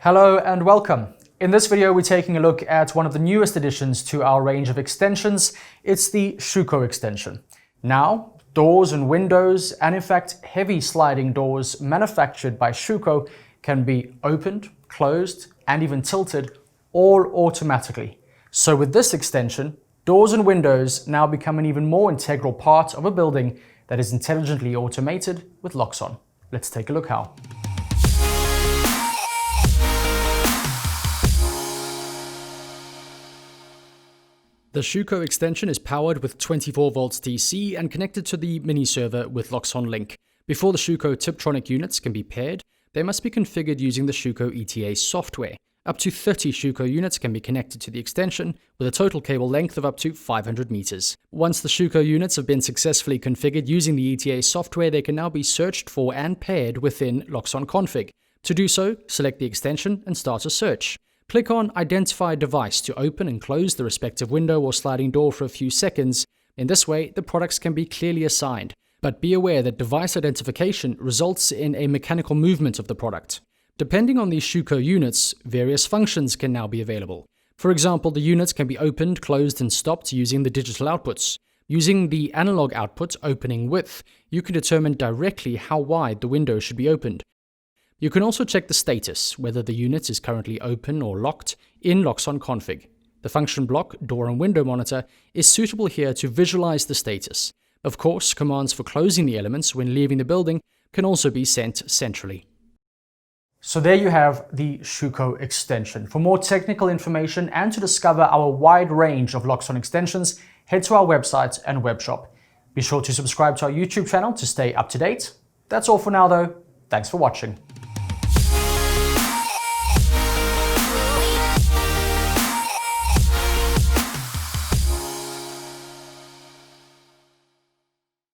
Hello and welcome. In this video, we're taking a look at one of the newest additions to our range of extensions. It's the Schueco extension. Now, doors and windows, and in fact, heavy sliding doors manufactured by Schueco can be opened, closed, and even tilted all automatically. So with this extension, doors and windows now become an even more integral part of a building that is intelligently automated with Loxone. Let's take a look how. The Schueco extension is powered with 24 volts DC and connected to the mini server with Loxone Link. Before the Schüco TipTronic units can be paired, they must be configured using the Schüco ETA software. Up to 30 Schüco units can be connected to the extension with a total cable length of up to 500 meters. Once the Schüco units have been successfully configured using the ETA software, they can now be searched for and paired within Loxone config. To do so, select the extension and start a search. Click on Identify Device to open and close the respective window or sliding door for a few seconds. In this way, the products can be clearly assigned. But be aware that device identification results in a mechanical movement of the product. Depending on these Schüco units, various functions can now be available. For example, the units can be opened, closed, and stopped using the digital outputs. Using the analog output opening width, you can determine directly how wide the window should be opened. You can also check the status, whether the unit is currently open or locked, in Loxone config. The function block, door and window monitor, is suitable here to visualize the status. Of course, commands for closing the elements when leaving the building can also be sent centrally. So there you have the Schueco extension. For more technical information and to discover our wide range of Loxone extensions, head to our website and webshop. Be sure to subscribe to our YouTube channel to stay up to date. That's all for now though. Thanks for watching.